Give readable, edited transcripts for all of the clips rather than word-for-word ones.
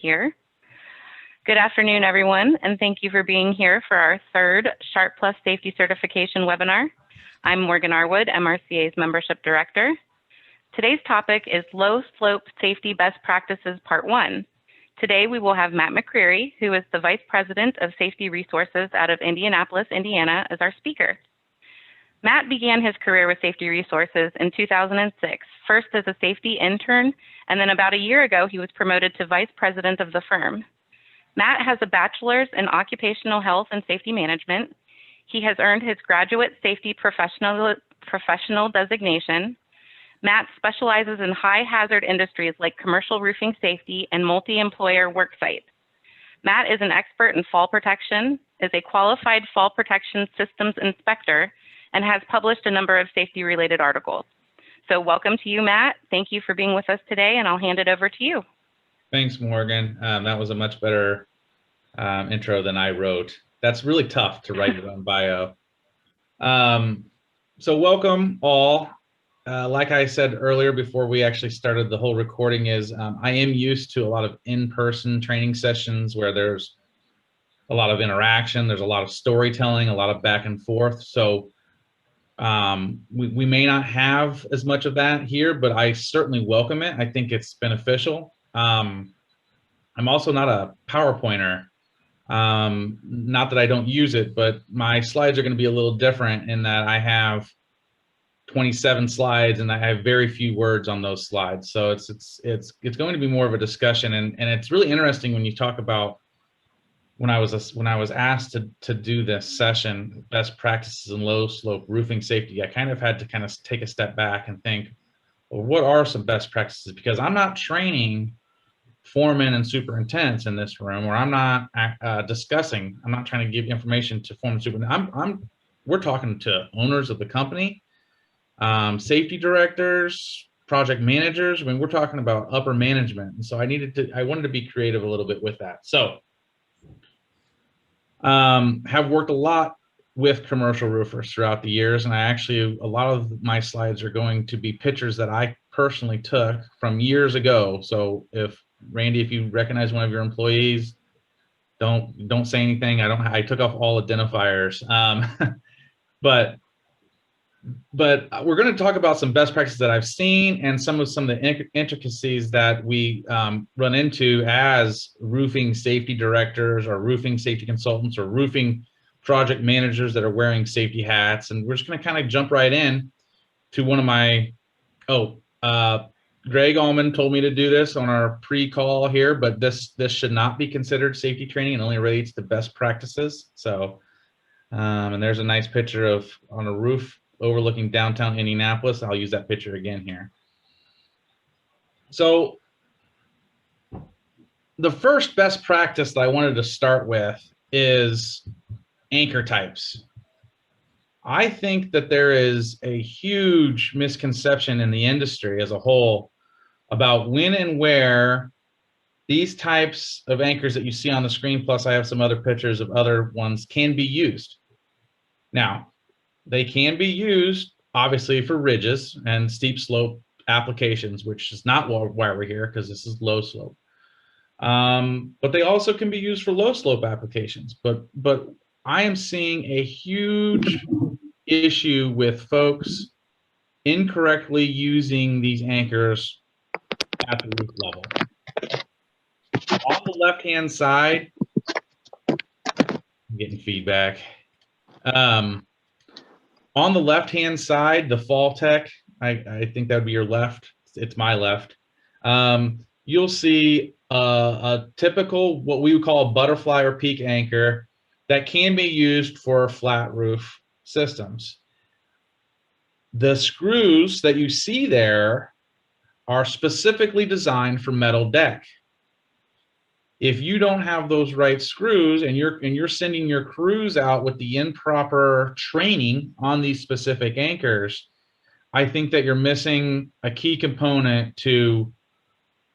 Here. Good afternoon, everyone, and thank you for being here for our third Sharp Plus Safety Certification webinar. I'm Morgan Arwood, MRCA's Membership Director. Today's topic is Low Slope Safety Best Practices Part 1. Today we will have Matt McCreery, who is the Vice President of Safety Resources out of Indianapolis, Indiana, as our speaker. Matt began his career with Safety Resources in 2006, first as a safety intern, and then about a year ago he was promoted to Vice President of the firm. Matt has a bachelor's in Occupational Health and Safety Management. He has earned his Graduate Safety Professional designation. Matt specializes in high hazard industries like commercial roofing safety and multi-employer work sites. Matt is an expert in fall protection, is a qualified fall protection systems inspector, and has published a number of safety-related articles. So welcome to you, Matt. Thank you for being with us today, and I'll hand it over to you. Thanks, Morgan. That was a much better intro than I wrote. That's really tough to write your own bio. So welcome all. Like I said earlier before we actually started the whole recording is I am used to a lot of in-person training sessions where there's a lot of interaction, there's a lot of storytelling, a lot of back and forth. So we may not have as much of that here, but I certainly welcome it. I think it's beneficial. I'm also not a PowerPointer. Not that I don't use it, but my slides are going to be a little different in that I have 27 slides and I have very few words on those slides. So it's going to be more of a discussion, and it's really interesting when you talk about when I was asked to do this session, best practices in low slope roofing safety. I kind of had to take a step back and think, well, what are some best practices? Because I'm not training foremen and superintendents in this room, or I'm not discussing. I'm not trying to give information to foremen and superintendents. We're talking to owners of the company, safety directors, project managers. I mean, we're talking about upper management, and so I wanted to be creative a little bit with that. So. Have worked a lot with commercial roofers throughout the years, and a lot of my slides are going to be pictures that I personally took from years ago. So if Randy, if you recognize one of your employees, don't say anything. I took off all identifiers. But we're going to talk about some best practices that I've seen and some of the intricacies that we run into as roofing safety directors or roofing safety consultants or roofing project managers that are wearing safety hats. And we're just going to kind of jump right in to one of my, Greg Allman told me to do this on our pre-call here, but this should not be considered safety training. It only relates to best practices. So, and there's a nice picture on a roof overlooking downtown Indianapolis. I'll use that picture again here. So the first best practice that I wanted to start with is anchor types. I think that there is a huge misconception in the industry as a whole about when and where these types of anchors that you see on the screen, plus I have some other pictures of other ones, can be used. Now, they can be used, obviously, for ridges and steep slope applications, which is not why we're here, because this is low slope. But they also can be used for low slope applications. But I am seeing a huge issue with folks incorrectly using these anchors at the roof level. On the left-hand side, I'm getting feedback. On the left-hand side, the Fall Tech, I think that would be your left. It's my left. You'll see a typical, what we would call a butterfly or peak anchor that can be used for flat roof systems. The screws that you see there are specifically designed for metal deck. If you don't have those right screws and you're sending your crews out with the improper training on these specific anchors, I think that you're missing a key component to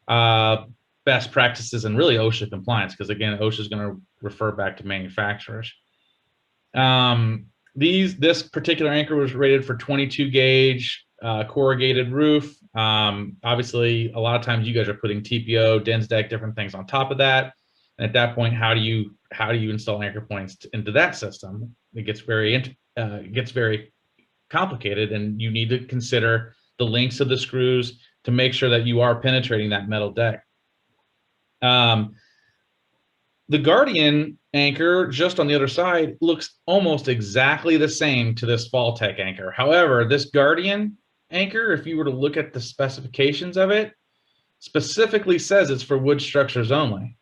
best practices and really OSHA compliance, because again, OSHA is going to refer back to manufacturers. This particular anchor was rated for 22 gauge corrugated roof. Obviously, a lot of times you guys are putting TPO, Dens deck, different things on top of that. And at that point, how do you install anchor points into that system? It gets very complicated, and you need to consider the lengths of the screws to make sure that you are penetrating that metal deck. The Guardian anchor, just on the other side, looks almost exactly the same to this Faltech anchor. However, this Guardian anchor, if you were to look at the specifications of it, specifically says it's for wood structures only.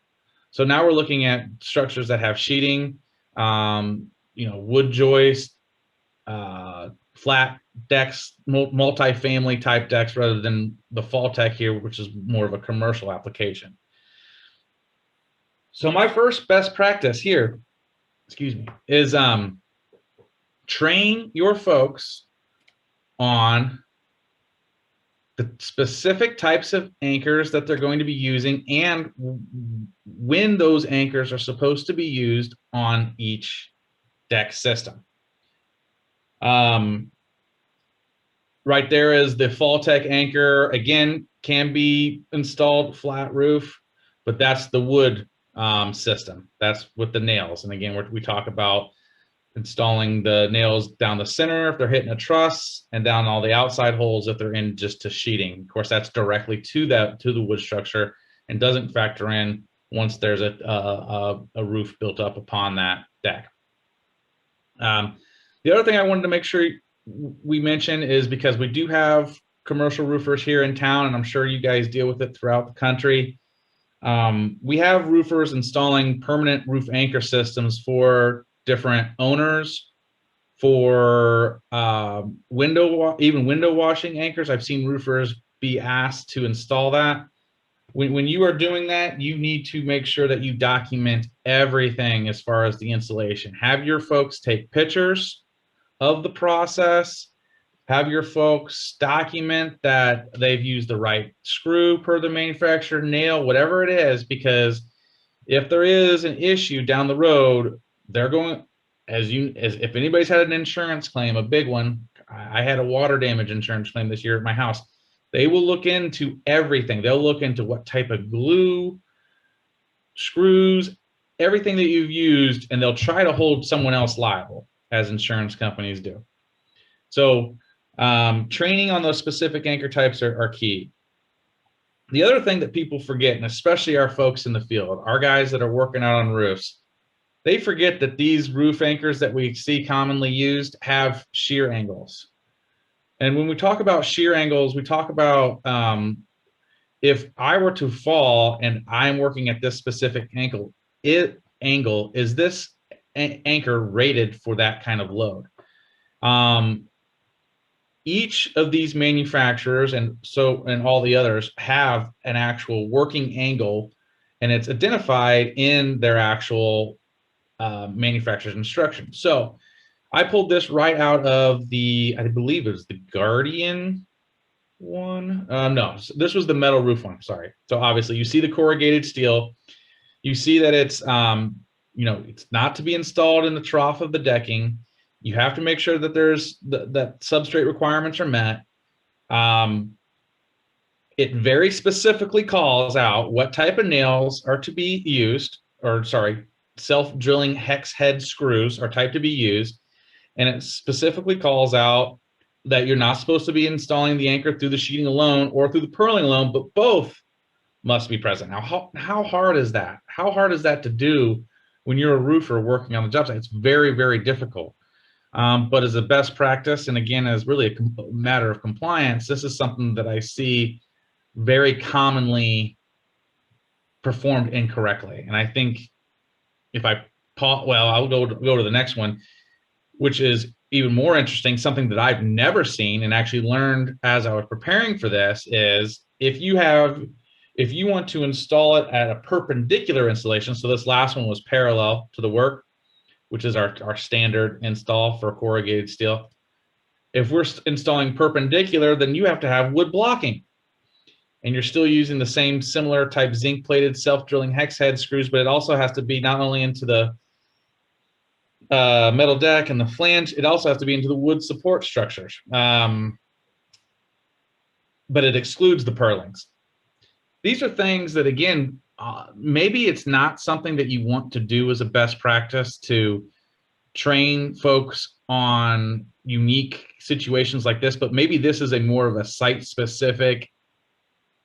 So now we're looking at structures that have sheeting, wood joist, flat decks, multi-family type decks, rather than the Faltech here, which is more of a commercial application. So my first best practice here, is train your folks on the specific types of anchors that they're going to be using and when those anchors are supposed to be used on each deck system. Right there is the Faltech anchor. Again, can be installed flat roof, but that's the wood system. That's with the nails. And again, we talk about installing the nails down the center if they're hitting a truss, and down all the outside holes if they're in just to sheeting. Of course, that's directly to the wood structure and doesn't factor in once there's a roof built up upon that deck. The other thing I wanted to make sure we mention is, because we do have commercial roofers here in town, and I'm sure you guys deal with it throughout the country. We have roofers installing permanent roof anchor systems for different owners, for even window washing anchors. I've seen roofers be asked to install that. When you are doing that, you need to make sure that you document everything as far as the installation. Have your folks take pictures of the process. Have your folks document that they've used the right screw per the manufacturer, nail, whatever it is, because if there is an issue down the road, they're going, if anybody's had an insurance claim, a big one, I had a water damage insurance claim this year at my house. They will look into everything. They'll look into what type of glue, screws, everything that you've used, and they'll try to hold someone else liable, as insurance companies do. So training on those specific anchor types are key. The other thing that people forget, and especially our folks in the field, our guys that are working out on roofs, they forget that these roof anchors that we see commonly used have shear angles. And when we talk about shear angles, we talk about if I were to fall and I'm working at this specific angle, is this anchor rated for that kind of load? Each of these manufacturers and all the others have an actual working angle, and it's identified in their actual manufacturer's instructions. So I pulled this right out of I believe it was the Guardian one. No, this was the metal roof one. Sorry. So obviously you see the corrugated steel. You see that it's it's not to be installed in the trough of the decking. You have to make sure that that substrate requirements are met. It very specifically calls out what type of nails are to be used, or sorry, self-drilling hex head screws are type to be used. And it specifically calls out that you're not supposed to be installing the anchor through the sheeting alone or through the purling alone, but both must be present. Now, how hard is that? How hard is that to do when you're a roofer working on the job site? It's very, very difficult. But as a best practice, and again, as really a matter of compliance, this is something that I see very commonly performed incorrectly. And I think if I'll go to the next one, which is even more interesting, something that I've never seen and actually learned as I was preparing for this, is if you want to install it at a perpendicular installation, so this last one was parallel to the work, which is our standard install for corrugated steel. If we're installing perpendicular, then you have to have wood blocking. And you're still using the same similar type zinc plated self-drilling hex head screws, but it also has to be not only into the metal deck and the flange, it also has to be into the wood support structures. but it excludes the purlings. These are things that, again, maybe it's not something that you want to do as a best practice to train folks on unique situations like this, but maybe this is a more of a site specific.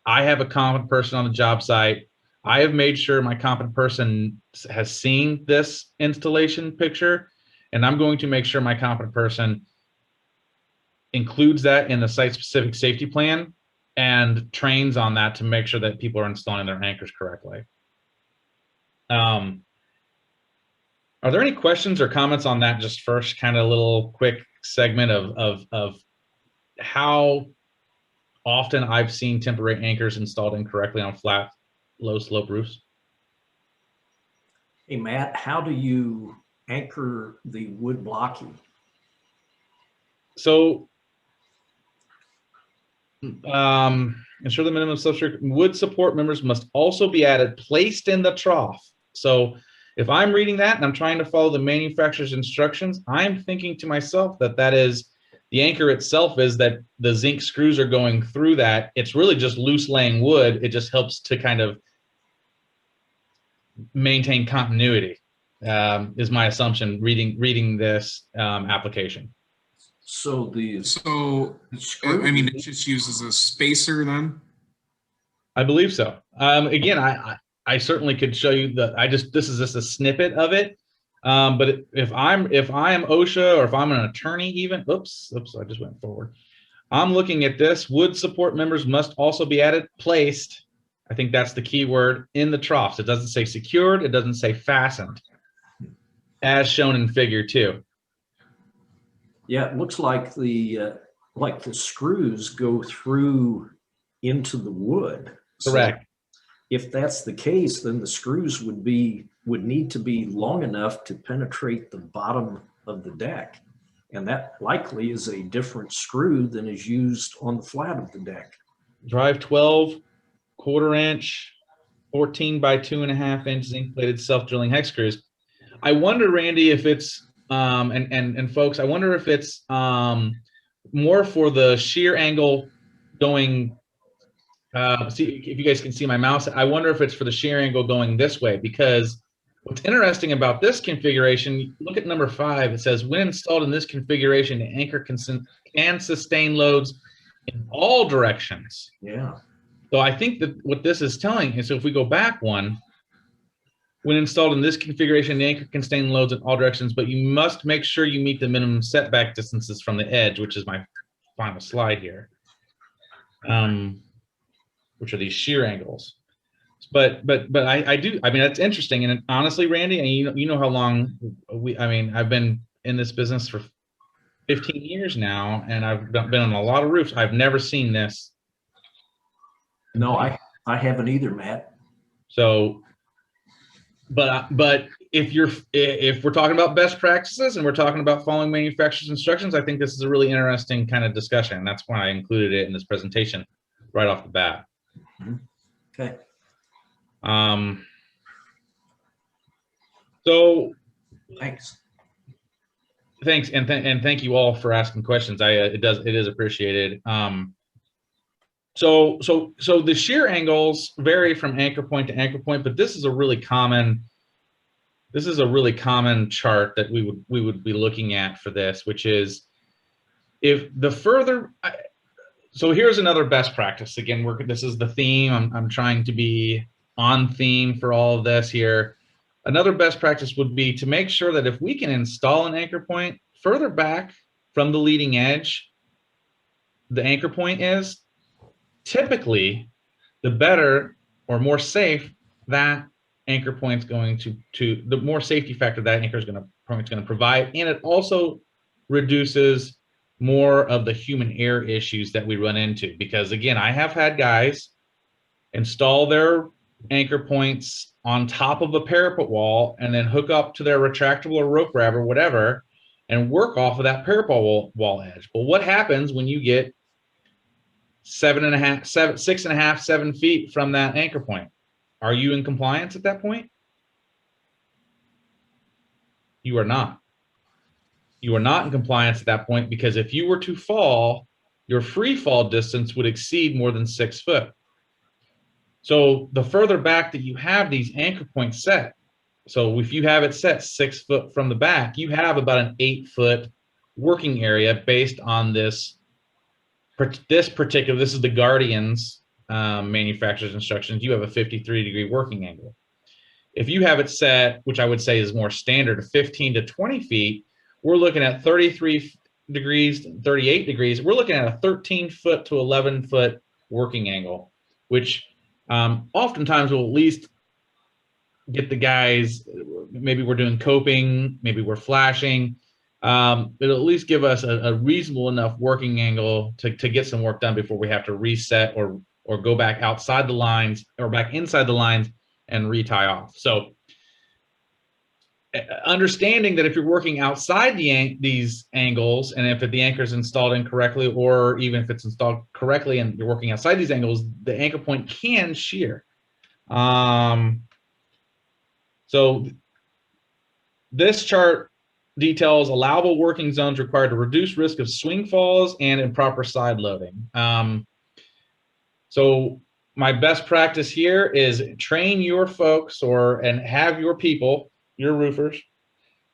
I have a competent person on the job site. I have made sure my competent person has seen this installation picture, and I'm going to make sure my competent person includes that in the site specific safety plan and trains on that to make sure that people are installing their anchors correctly. Are there any questions or comments on that? Just first, kind of a little quick segment of how often I've seen temporary anchors installed incorrectly on flat, low slope roofs. Hey, Matt, how do you anchor the wood blocking? So, ensure the minimum substrate wood support members must also be added, placed in the trough. So if I'm reading that and I'm trying to follow the manufacturer's instructions, I'm thinking to myself that that is the anchor itself, is that the zinc screws are going through that. It's really just loose laying wood. It just helps to kind of maintain continuity, is my assumption reading this application. So I mean, it just uses a spacer then? I believe so. Again, I certainly could show you this is just a snippet of it. But if I am OSHA, or if I'm an attorney even, oops, I just went forward. I'm looking at this. Wood support members must also be added, placed. I think that's the key word, in the troughs. It doesn't say secured. It doesn't say fastened, as shown in figure 2. yeah, it looks like the screws go through into the wood. Correct. So if that's the case, then the screws would need to be long enough to penetrate the bottom of the deck. And that likely is a different screw than is used on the flat of the deck. Drive 12, 1/4 inch, 14 by 2.5 inch zinc plated self-drilling hex screws. I wonder, Randy, if it's and folks, I wonder if it's more for the shear angle going. See if you guys can see my mouse. I wonder if it's for the shear angle going this way, because what's interesting about this configuration, look at number 5. It says, when installed in this configuration, the anchor can sustain loads in all directions. Yeah. So I think that what this is telling is, so if we go back one, when installed in this configuration, the anchor can sustain loads in all directions, but you must make sure you meet the minimum setback distances from the edge, which is my final slide here. Which are these shear angles. But I mean, that's interesting. And honestly, Randy, and you know how long I've been in this business for 15 years now, and I've been on a lot of roofs. I've never seen this. No, I haven't either, Matt. So, but if we're talking about best practices and we're talking about following manufacturer's instructions, I think this is a really interesting kind of discussion. That's why I included it in this presentation right off the bat. Okay. So Thanks. And thank you all for asking questions. It is appreciated. So the shear angles vary from anchor point to anchor point, but this is a really common chart that we would be looking at for this, which is if the further. So here's another best practice. Again, this is the theme. I'm trying to be on theme for all of this here. Another best practice would be to make sure that if we can install an anchor point further back from the leading edge, the anchor point is, typically the better or more safe that anchor point's going to the more safety factor that anchor is going to provide, and it also reduces more of the human error issues that we run into. Because again, I have had guys install their anchor points on top of a parapet wall and then hook up to their retractable or rope grab or whatever and work off of that parapet wall edge. But what happens when you get 6.5, 7 feet from that anchor point? Are you in compliance at that point? You are not. You are not in compliance at that point, because if you were to fall, your free fall distance would exceed more than 6 foot. So the further back that you have these anchor points set, so if you have it set 6 foot from the back, you have about an 8 foot working area based on this particular, this is the Guardian's manufacturer's instructions. You have a 53-degree working angle. If you have it set, which I would say is more standard, 15 to 20 feet, we're looking at 33 degrees, 38 degrees. We're looking at a 13 foot to 11 foot working angle, which oftentimes will at least get the guys, maybe we're doing coping, maybe we're flashing. It'll at least give us a reasonable enough working angle to get some work done before we have to reset or go back outside the lines or back inside the lines and retie off. So understanding that if you're working outside these angles, and if the anchor is installed incorrectly, or even if it's installed correctly and you're working outside these angles, the anchor point can shear. So this chart details allowable working zones required to reduce risk of swing falls and improper side loading. So my best practice here is train your folks and have your people, your roofers,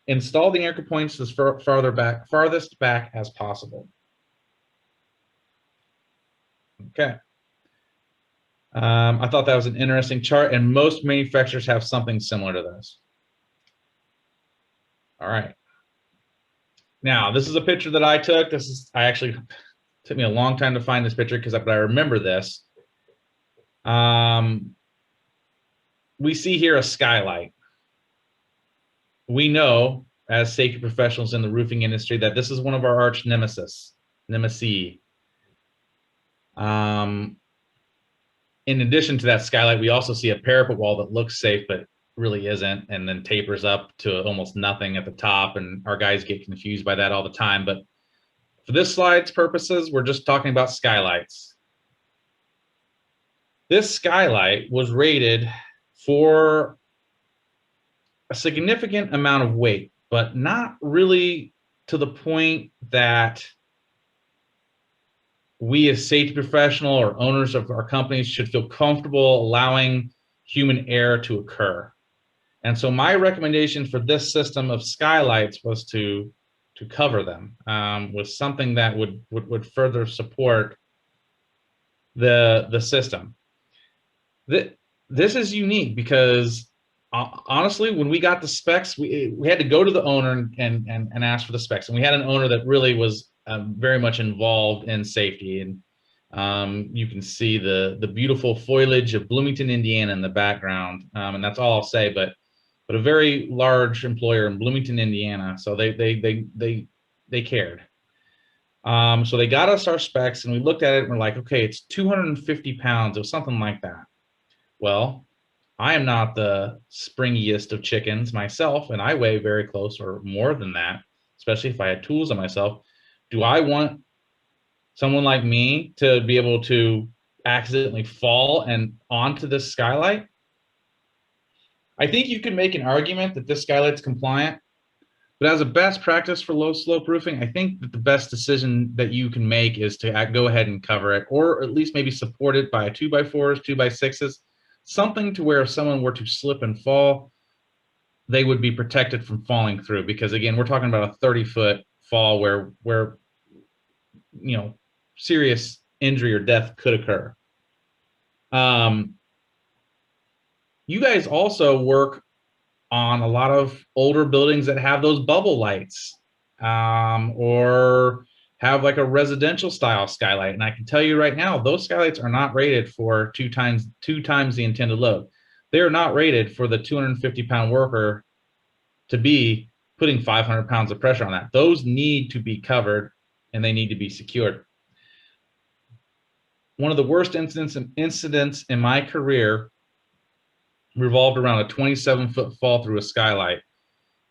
install the anchor points as farthest back as possible. Okay. I thought that was an interesting chart, and most manufacturers have something similar to this. All right. Now, this is a picture that I took. I actually took me a long time to find this picture but I remember this. We see here a skylight. We know as safety professionals in the roofing industry that this is one of our arch nemesis. In addition to that skylight, we also see a parapet wall that looks safe, but really isn't, and then tapers up to almost nothing at the top, and our guys get confused by that all the time. But for this slide's purposes, we're just talking about skylights. This skylight was rated for a significant amount of weight, but not really to the point that we as safety professional or owners of our companies should feel comfortable allowing human error to occur. And so my recommendation for this system of skylights was to cover them with something that would further support the system. This is unique because honestly, when we got the specs, we had to go to the owner and ask for the specs. And we had an owner that really was very much involved in safety. And you can see the beautiful foliage of Bloomington, Indiana in the background. And that's all I'll say, but a very large employer in Bloomington, Indiana. So they cared. So they got us our specs and we looked at it and we're like, okay, it's 250 pounds or something like that. Well, I am not the springiest of chickens myself, and I weigh very close or more than that, especially if I had tools on myself. Do I want someone like me to be able to accidentally fall and onto this skylight? I think you can make an argument that this skylight's compliant, but as a best practice for low slope roofing, I think that the best decision that you can make is to go ahead and cover it, or at least maybe support it by 2x4s, 2x6s, something to where if someone were to slip and fall, they would be protected from falling through. Because again, we're talking about a 30-foot fall where serious injury or death could occur. You guys also work on a lot of older buildings that have those bubble lights, or have like a residential style skylight. And I can tell you right now, those skylights are not rated for two times the intended load. They are not rated for the 250-pound worker to be putting 500 pounds of pressure on that. Those need to be covered and they need to be secured. One of the worst incidents in my career revolved around a 27-foot fall through a skylight.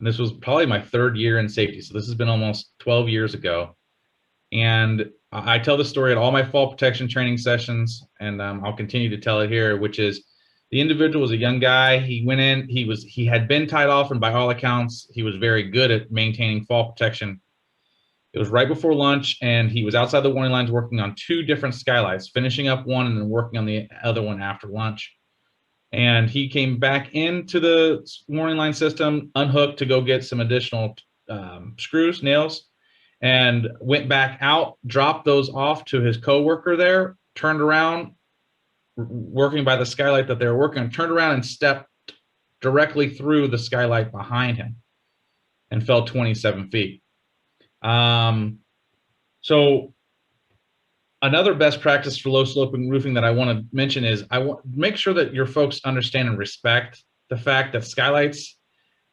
And this was probably my 3rd year in safety. So this has been almost 12 years ago. And I tell the story at all my fall protection training sessions, and I'll continue to tell it here, which is the individual was a young guy. He went in, he had been tied off, and by all accounts, he was very good at maintaining fall protection. It was right before lunch, and he was outside the warning lines working on 2 different skylights, finishing up one and then working on the other one after lunch. And he came back into the warning line system, unhooked to go get some additional screws, nails, and went back out, dropped those off to his coworker there, turned around, working by the skylight that they were working on, turned around and stepped directly through the skylight behind him and fell 27 feet. So another best practice for low sloping roofing that I want to mention is I want make sure that your folks understand and respect the fact that skylights,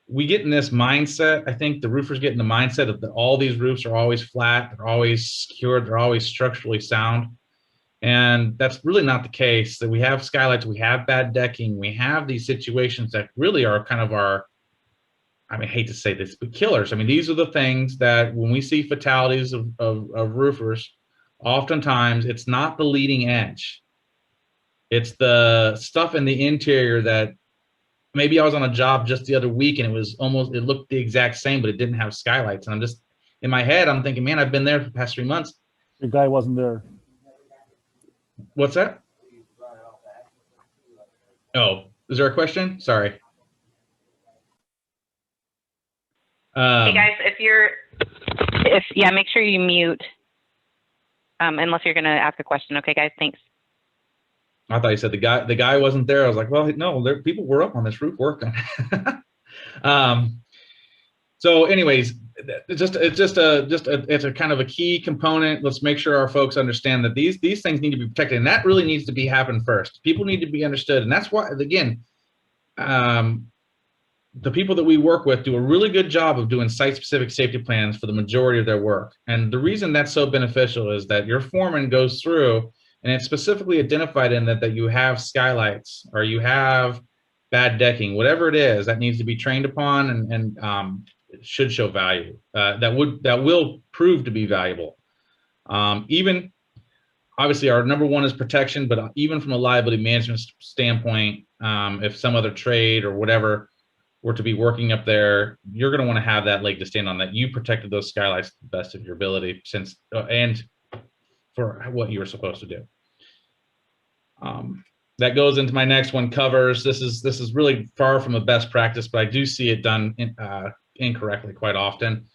we get in this mindset. I think the roofers get in the mindset of that all these roofs are always flat, they're always secured, they're always structurally sound. And that's really not the case. That we have skylights, we have bad decking, we have these situations that really are kind of our, I mean, I hate to say this, but killers. I mean, these are the things that when we see fatalities of roofers, oftentimes it's not the leading edge. It's the stuff in the interior that maybe I was on a job just the other week and it was almost, it looked the exact same, but it didn't have skylights. And I'm just, in my head, I'm thinking, man, I've been there for the past 3 months. The guy wasn't there. What's that? Oh, is there a question? Sorry. Hey guys, make sure you mute, unless you're going to ask a question. Okay, guys, thanks. I thought you said the guy wasn't there. I was like, well, no, people were up on this roof working. So anyways, it's a kind of a key component. Let's make sure our folks understand that these things need to be protected, and that really needs to be happen first. People need to be understood, and that's why, again, the people that we work with do a really good job of doing site-specific safety plans for the majority of their work. And the reason that's so beneficial is that your foreman goes through and it's specifically identified in that you have skylights or you have bad decking, whatever it is that needs to be trained upon and it should show value. That will prove to be valuable. Even obviously our number one is protection, but even from a liability management standpoint, if some other trade or whatever were to be working up there, you're going to want to have that leg to stand on, that you protected those skylights to the best of your ability and for what you were supposed to do. That goes into my next one, covers. This is really far from a best practice, but I do see it done incorrectly quite often.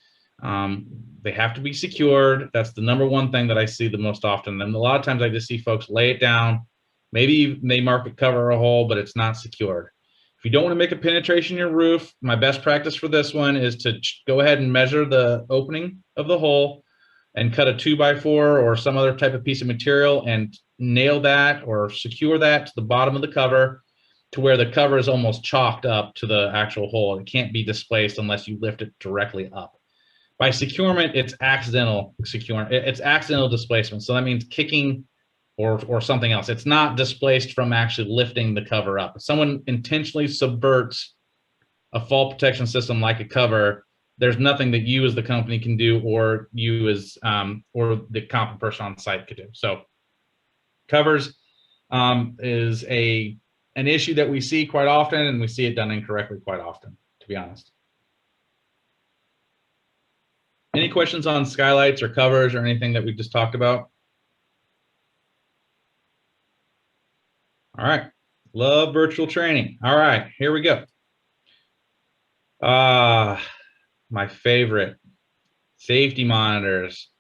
They have to be secured. That's the number one thing that I see the most often. And a lot of times I just see folks lay it down. Maybe they market cover a hole, but it's not secured. If you don't want to make a penetration in your roof, my best practice for this one is to go ahead and measure the opening of the hole and cut a 2x4 or some other type of piece of material and nail that or secure that to the bottom of the cover to where the cover is almost chalked up to the actual hole. It can't be displaced unless you lift it directly up. By securement, it's accidental securement. It's accidental displacement. So that means kicking or something else. It's not displaced from actually lifting the cover up. If someone intentionally subverts a fall protection system like a cover, there's nothing that you as the company can do or you as or the competent person on site could do. So covers is an issue that we see quite often, and we see it done incorrectly quite often, to be honest. Any questions on skylights or covers or anything that we just talked about? All right, love virtual training. All right, here we go. My favorite, safety monitors.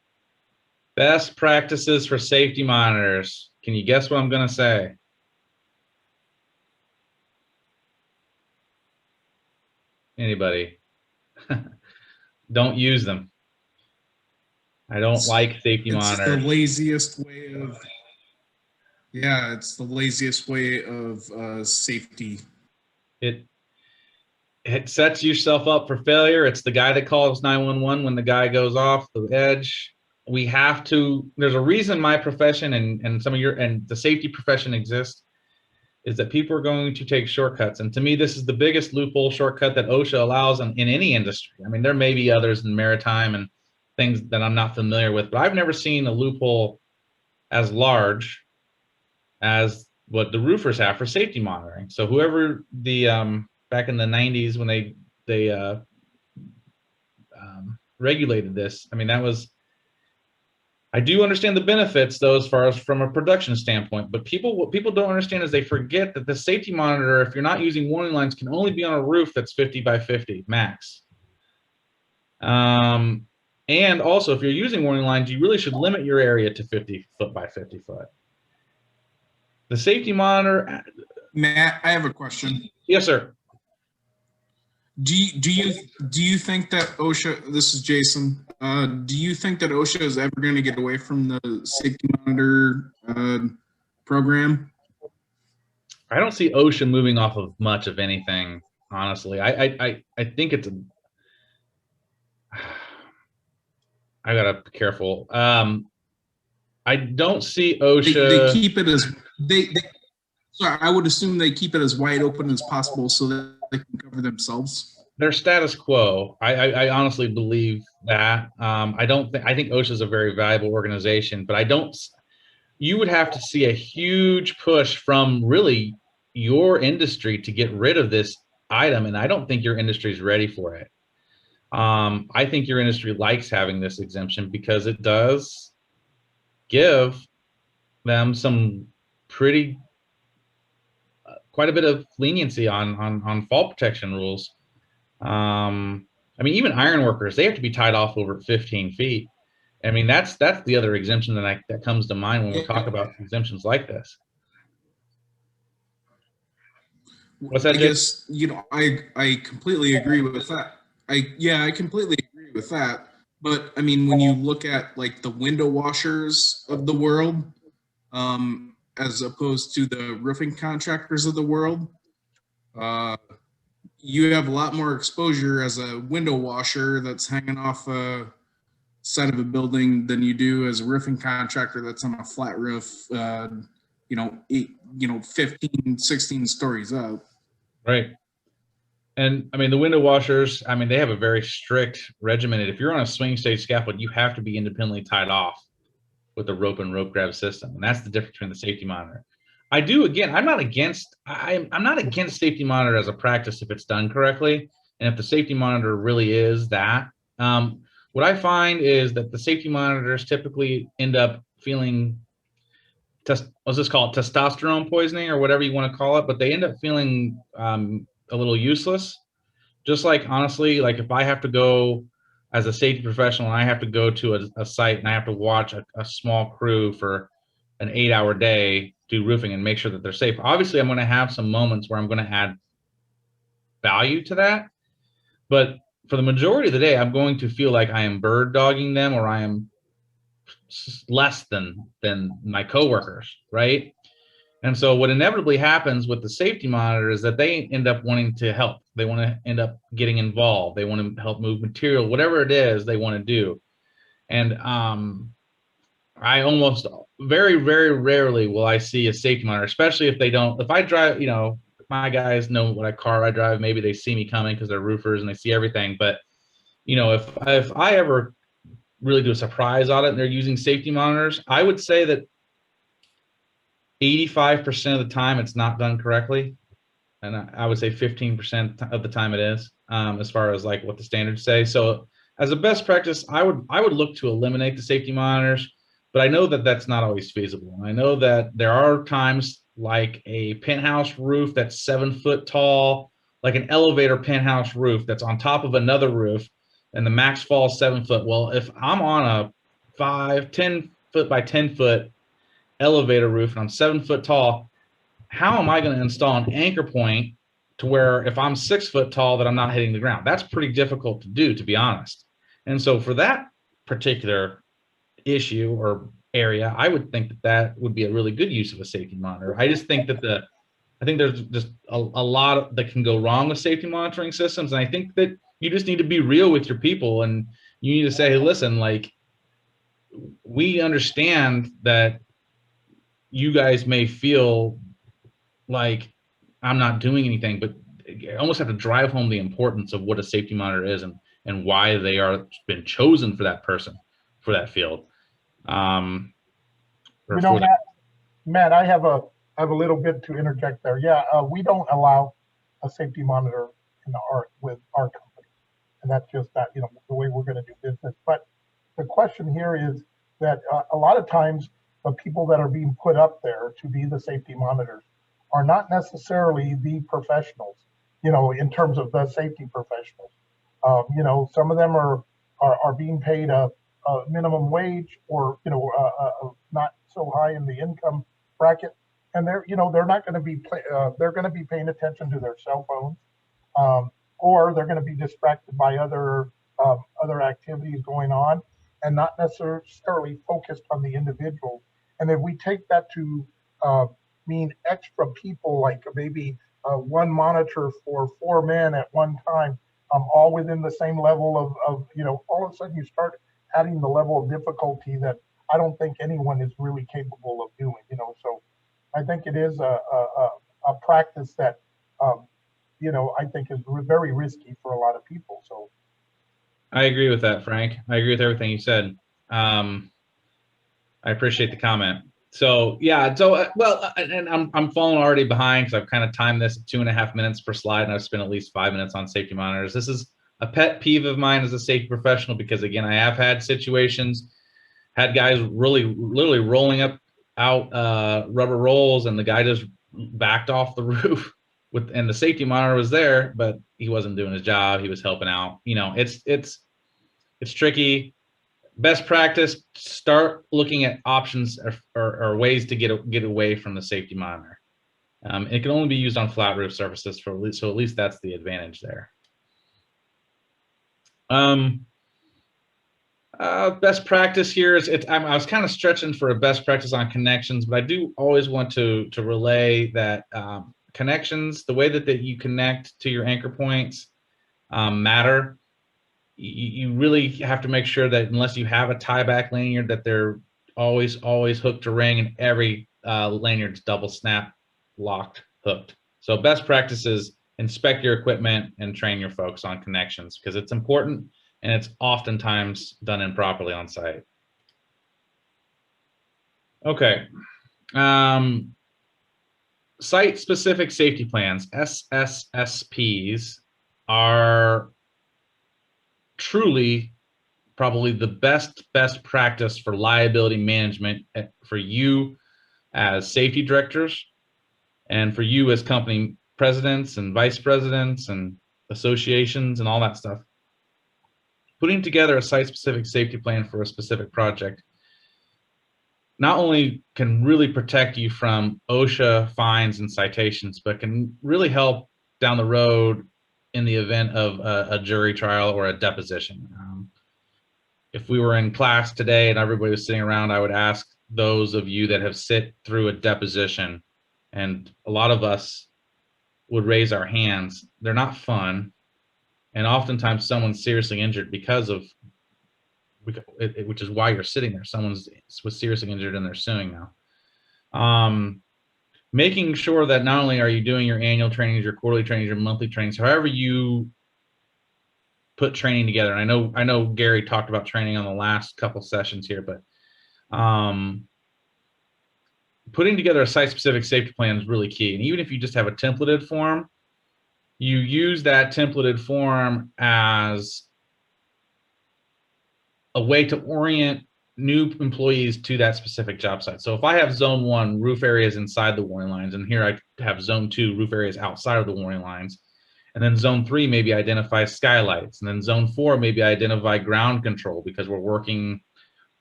Best practices for safety monitors. Can you guess what I'm gonna say? Anybody? Don't use them. I don't like safety monitors. It's the laziest way of, yeah, it's the laziest way of safety. It sets yourself up for failure. It's the guy that calls 911 when the guy goes off the edge. We have to, there's a reason my profession and some of your, and the safety profession exists, is that people are going to take shortcuts. And to me, this is the biggest loophole shortcut that OSHA allows in any industry. I mean, there may be others in maritime and things that I'm not familiar with, but I've never seen a loophole as large as what the roofers have for safety monitoring. So whoever the, back in the 90s when they regulated this, I mean, that was I do understand the benefits, though, as far as from a production standpoint. But what people don't understand is they forget that the safety monitor, if you're not using warning lines, can only be on a roof that's 50 by 50 max. And also, if you're using warning lines, you really should limit your area to 50 foot by 50 foot. The safety monitor. Matt, I have a question. Yes, sir. Do you think that OSHA? This is Jason. Do you think that OSHA is ever going to get away from the safety monitor program? I don't see OSHA moving off of much of anything, honestly. I think it's a. I gotta be careful. I don't see OSHA. They keep it as sorry, I would assume they keep it as wide open as possible so that they can cover themselves. Their status quo. I honestly believe that. I think OSHA is a very valuable organization, but I don't. You would have to see a huge push from really your industry to get rid of this item, and I don't think your industry is ready for it. I think your industry likes having this exemption because it does give them some pretty quite a bit of leniency on fault protection rules. I mean, even iron workers, they have to be tied off over 15 feet. I mean, that's the other exemption that comes to mind when we talk about exemptions like this. What's that? I guess, I completely agree with that. I completely agree with that. But I mean, when you look at like the window washers of the world, as opposed to the roofing contractors of the world, you have a lot more exposure as a window washer that's hanging off a side of a building than you do as a roofing contractor that's on a flat roof, 15, 16 stories up. Right. And I mean, the window washers, I mean, they have a very strict regimen. If you're on a swing stage scaffold, you have to be independently tied off with a rope and rope grab system. And that's the difference between the safety monitor. I do, again, I'm not against safety monitor as a practice if it's done correctly. And if the safety monitor really is that, what I find is that the safety monitors typically end up feeling, let's just call it testosterone poisoning or whatever you want to call it, but they end up feeling a little useless. Just like, honestly, like if I have to go as a safety professional and I have to go to a site and I have to watch a small crew for an 8-hour day do roofing and make sure that they're safe. Obviously, I'm going to have some moments where I'm going to add value to that. But for the majority of the day, I'm going to feel like I am bird dogging them or I am less than my coworkers, right? And so what inevitably happens with the safety monitor is that they end up wanting to help. They want to end up getting involved. They want to help move material, whatever it is they want to do. And I almost very, very rarely will I see a safety monitor, especially if they don't, if I drive, my guys know what car I drive. Maybe they see me coming because they're roofers and they see everything. But, if I ever really do a surprise audit and they're using safety monitors, I would say that 85% of the time it's not done correctly. And I would say 15% of the time it is, as far as like what the standards say. So as a best practice, I would look to eliminate the safety monitors, but I know that that's not always feasible. And I know that there are times like a penthouse roof that's 7 foot tall, like an elevator penthouse roof that's on top of another roof, and the max fall is 7 foot. Well, if I'm on a 10 foot by 10 foot elevator roof and I'm 7 foot tall, how am I going to install an anchor point to where if I'm 6 foot tall that I'm not hitting the ground? That's pretty difficult to do, to be honest. And so for that particular issue or area, I would think that would be a really good use of a safety monitor. I just think that I think there's just a lot that can go wrong with safety monitoring systems. And I think that you just need to be real with your people and you need to say, hey, listen, like, we understand that you guys may feel like I'm not doing anything, but I almost have to drive home the importance of what a safety monitor is and why they are been chosen for that person, for that field. Matt, I have a little bit to interject there. Yeah, we don't allow a safety monitor with our company, and that's just that, the way we're going to do business. But the question here is, that a lot of times the people that are being put up there to be the safety monitors are not necessarily the professionals, in terms of the safety professionals. Some of them are being paid a minimum wage, or not so high in the income bracket, and they're not going to be they're going to be paying attention to their cell phones, or they're going to be distracted by other activities going on, and not necessarily focused on the individual. And if we take that to mean extra people, like maybe one monitor for 4 men at one time, all within the same level of all of a sudden you start adding the level of difficulty that I don't think anyone is really capable of doing. So I think it is a practice that I think is very risky for a lot of people. So I agree with that, Frank. I agree with everything you said. I appreciate the comment. So yeah, and I'm falling already behind because I've kind of timed this at 2.5 minutes per slide, and I've spent at least 5 minutes on safety monitors. This is a pet peeve of mine as a safety professional, because again, I have had situations, had guys literally rolling out rubber rolls, and the guy just backed off the roof and the safety monitor was there, but he wasn't doing his job. He was helping out. It's tricky. Best practice: start looking at options or ways to get away from the safety monitor. It can only be used on flat roof surfaces so at least that's the advantage there. Best practice here is I was kind of stretching for a best practice on connections, but I do always want to relay that connections, the way that you connect to your anchor points, matter. You really have to make sure that unless you have a tie-back lanyard, that they're always hooked to ring, and every lanyard's double snap, locked, hooked. So best practice is inspect your equipment and train your folks on connections, because it's important and it's oftentimes done improperly on site. Okay. Site-specific safety plans, SSSPs, are truly probably the best practice for liability management for you as safety directors, and for you as company presidents and vice presidents and associations and all that stuff. Putting together a site-specific safety plan for a specific project not only can really protect you from OSHA fines and citations, but can really help down the road in the event of a jury trial or a deposition. If we were in class today and everybody was sitting around, I would ask those of you that have sit through a deposition, and a lot of us would raise our hands. They're not fun, and oftentimes someone's seriously injured because of, which is why you're sitting there. Someone was seriously injured and they're suing now. Making sure that not only are you doing your annual trainings, your quarterly trainings, your monthly trainings, however you put training together. And I know Gary talked about training on the last couple sessions here, but putting together a site-specific safety plan is really key. And even if you just have a templated form, you use that templated form as a way to orient new employees to that specific job site. So if I have zone 1, roof areas inside the warning lines, and here I have zone 2, roof areas outside of the warning lines, and then zone 3 maybe identifies skylights, and then zone 4 maybe identify ground control because we're working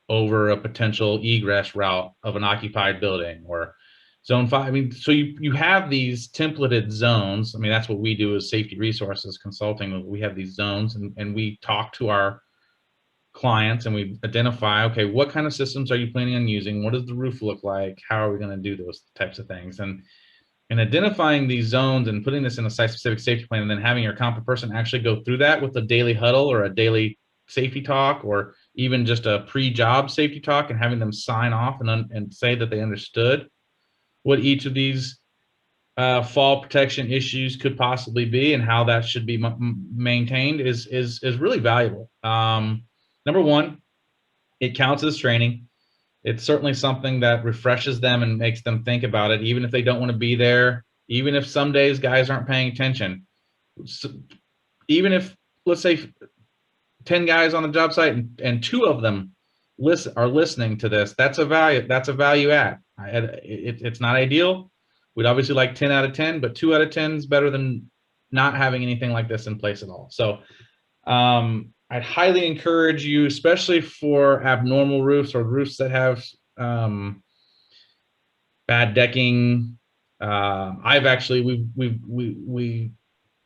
over a potential egress route of an occupied building, or zone 5. I mean, so you have these templated zones. I mean, that's what we do as safety resources consulting. We have these zones, and we talk to our clients and we identify, okay, what kind of systems are you planning on using? What does the roof look like? How are we going to do those types of things? And identifying these zones and putting this in a site-specific safety plan, and then having your competent person actually go through that with a daily huddle or a daily safety talk, or even just a pre-job safety talk, and having them sign off and say that they understood what each of these fall protection issues could possibly be and how that should be maintained is really valuable. Number one, it counts as training. It's certainly something that refreshes them and makes them think about it, even if they don't want to be there, even if some days guys aren't paying attention. So even if, let's say, 10 guys on the job site and 2 of them are listening to this, that's a value add. It's not ideal. We'd obviously like 10 out of 10, but 2 out of 10 is better than not having anything like this in place at all. So I'd highly encourage you, especially for abnormal roofs or roofs that have bad decking. I've actually, we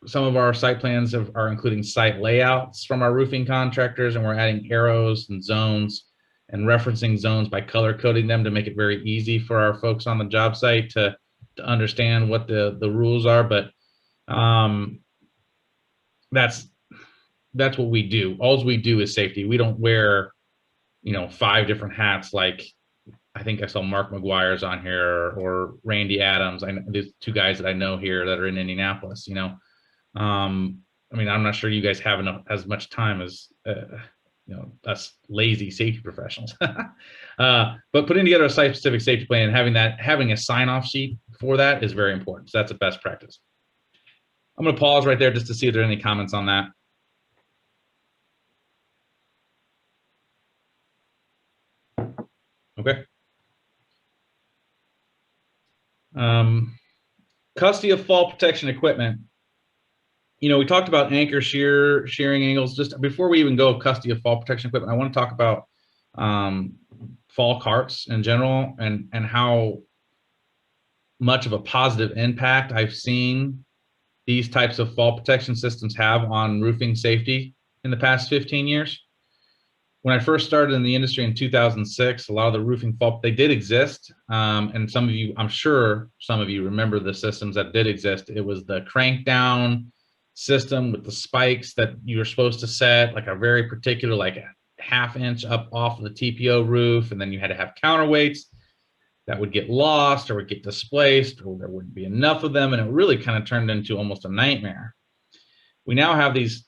some of our site plans are including site layouts from our roofing contractors, and we're adding arrows and zones and referencing zones by color coding them to make it very easy for our folks on the job site to understand what the rules are. But that's what we do. All we do is safety. We don't wear, 5 different hats like I think I saw Mark McGuire's on here or Randy Adams. There's 2 guys that I know here that are in Indianapolis. I'm not sure you guys have as much time as us lazy safety professionals. But putting together a site-specific safety plan and having a sign-off sheet for that is very important. So that's a best practice. I'm going to pause right there just to see if there are any comments on that. Okay. Custody of fall protection equipment. We talked about anchor shearing angles. Just before we even go custody of fall protection equipment, I want to talk about fall carts in general and how much of a positive impact I've seen these types of fall protection systems have on roofing safety in the past 15 years. When I first started in the industry in 2006, a lot of the roofing fall, they did exist. And some of you, I'm sure some of you remember the systems that did exist. It was the crank down system with the spikes that you were supposed to set, like a very particular, like a ½ inch up off of the TPO roof. And then you had to have counterweights that would get lost or would get displaced, or there wouldn't be enough of them. And it really kind of turned into almost a nightmare. We now have these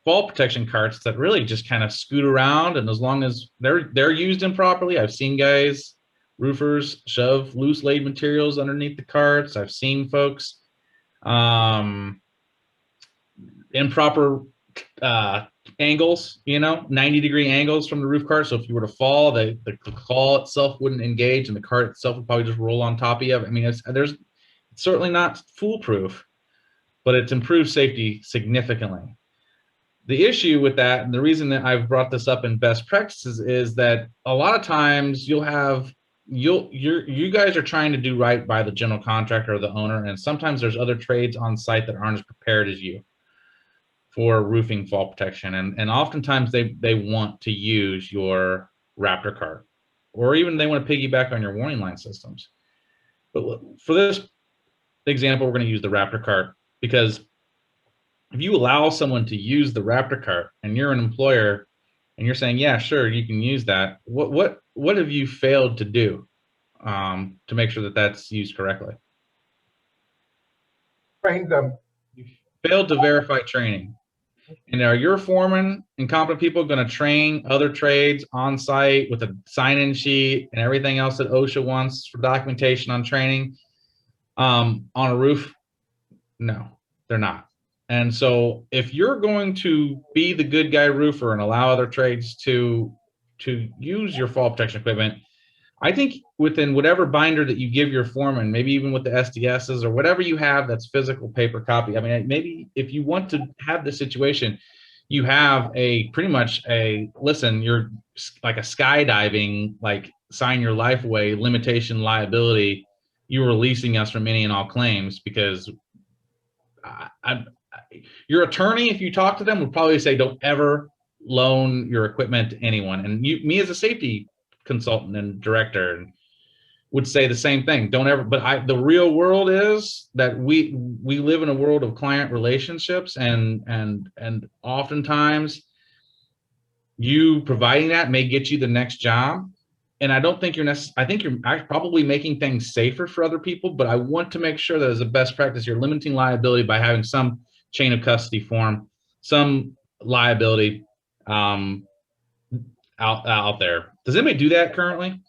fall protection carts that really just kind of scoot around, and as long as they're used improperly, I've seen guys, roofers, shove loose laid materials underneath the carts. I've seen folks improper angles, 90-degree angles from the roof cart. So if you were to fall, the claw itself wouldn't engage, and the cart itself would probably just roll on top of you. I mean, it's certainly not foolproof, but it's improved safety significantly. The issue with that, and the reason that I've brought this up in best practices, is that a lot of times you guys are trying to do right by the general contractor or the owner, and sometimes there's other trades on site that aren't as prepared as you for roofing fall protection, and oftentimes they want to use your Raptor cart, or even they want to piggyback on your warning line systems. But for this example, we're going to use the Raptor cart, because if you allow someone to use the Raptor cart and you're an employer and you're saying, yeah, sure, you can use that, what have you failed to do to make sure that that's used correctly? Train them. You failed to verify training. And are your foreman and competent people going to train other trades on site with a sign-in sheet and everything else that OSHA wants for documentation on training on a roof? No, they're not. And so if you're going to be the good guy roofer and allow other trades to use your fall protection equipment, I think within whatever binder that you give your foreman, maybe even with the SDSs or whatever you have that's physical paper copy. I mean, maybe if you want to have this situation, you have pretty much listen, you're like a skydiving, like sign your life away, limitation liability. You're releasing us from any and all claims, because your attorney, if you talk to them, would probably say, don't ever loan your equipment to anyone. And me as a safety consultant and director would say the same thing. Don't ever, but the real world is that we live in a world of client relationships, and oftentimes you providing that may get you the next job. And I don't think I think you're probably making things safer for other people, but I want to make sure that as a best practice, you're limiting liability by having some chain of custody form, some liability out there. Does anybody do that currently?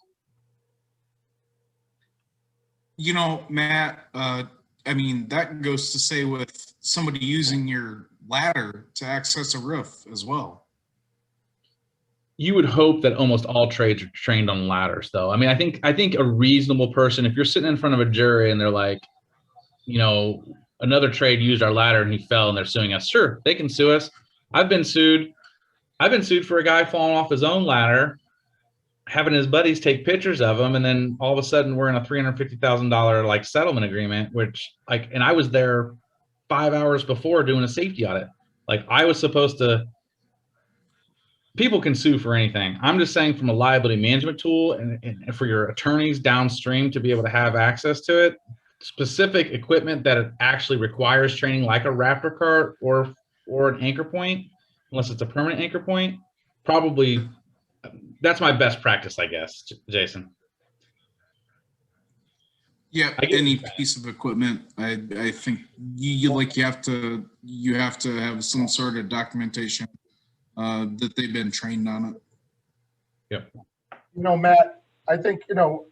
Matt, I mean, that goes to say with somebody using your ladder to access a roof as well. you would hope that almost all trades are trained on ladders, though. I mean, I think a reasonable person, if you're sitting in front of a jury and they're like, you know, another trade used our ladder and he fell and they're suing us, sure, they can sue us. I've been sued. I've been sued for a guy falling off his own ladder, having his buddies take pictures of him, and then all of a sudden we're in a $350,000 like settlement agreement, which like, and I was there 5 hours before doing a safety audit. Like I was supposed to. People can sue for anything. I'm just saying from a liability management tool and for your attorneys downstream to be able to have access to it, specific equipment that it actually requires training, like a Raptor cart or an anchor point, unless it's a permanent anchor point, probably that's my best practice, I guess, Jason. Yeah, any piece of equipment, I think you have to have some sort of documentation that they've been trained on it. Yep. You know, Matt, I think, you know,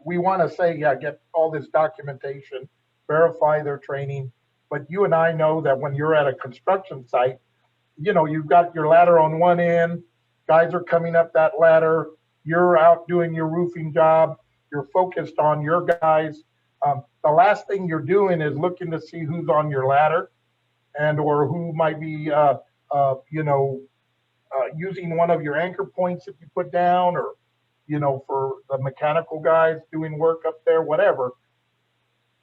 we want to say, yeah, get all this documentation, verify their training. But you and I know that when you're at a construction site, you know, you've got your ladder on one end, guys are coming up that ladder, you're out doing your roofing job, you're focused on your guys. The last thing you're doing is looking to see who's on your ladder and or who might be, you know, using one of your anchor points that you put down, or, you know, for the mechanical guys doing work up there, whatever.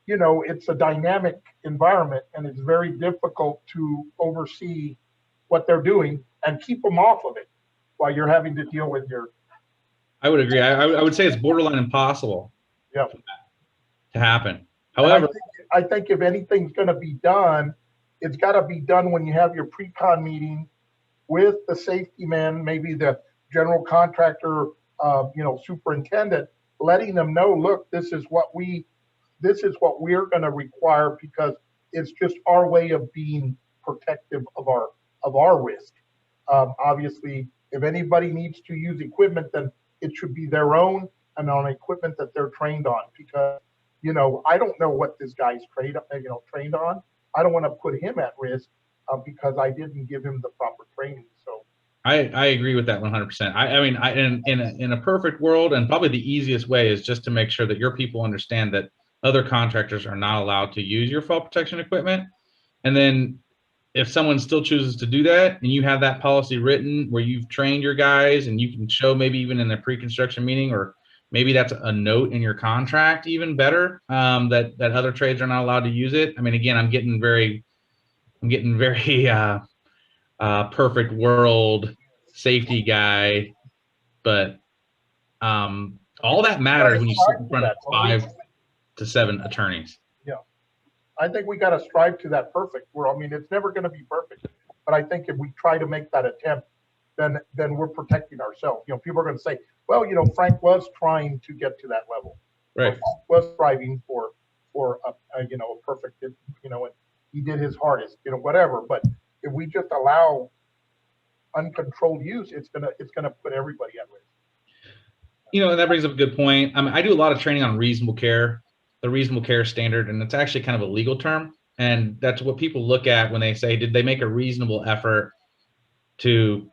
You know, it's a dynamic environment and it's very difficult to oversee what they're doing and keep them off of it while you're having to deal with your. I would agree. I would say it's borderline impossible. Yeah. To happen. However, I think if anything's going to be done, it's got to be done when you have your pre-con meeting with the safety man, maybe the general contractor, you know, superintendent, letting them know, look, this is what we're going to require because it's just our way of being protective of our risk. Obviously, if anybody needs to use equipment, then it should be their own and on equipment that they're trained on, because, you know, I don't know what this guy's trained on. I don't want to put him at risk because I didn't give him the proper training. So I agree with that 100%. I mean, in a perfect world, and probably the easiest way is just to make sure that your people understand that other contractors are not allowed to use your fall protection equipment. And then if someone still chooses to do that and you have that policy written where you've trained your guys and you can show maybe even in a pre-construction meeting, or maybe that's a note in your contract, even better, that other trades are not allowed to use it. I mean, again, I'm getting very perfect world safety guy, but all that matters when you sit in front of 5 to 7 attorneys. Yeah, I think we got to strive to that perfect world. I mean, it's never going to be perfect, but I think if we try to make that attempt, then we're protecting ourselves. You know, people are going to say, well, you know, Frank was trying to get to that level, right? Was striving for a you know, a perfect, you know, and he did his hardest, you know, whatever. But if we just allow uncontrolled use, it's gonna put everybody at risk. You know, and that brings up a good point. I mean, I do a lot of training on reasonable care, the reasonable care standard, and it's actually kind of a legal term. And that's what people look at when they say, did they make a reasonable effort to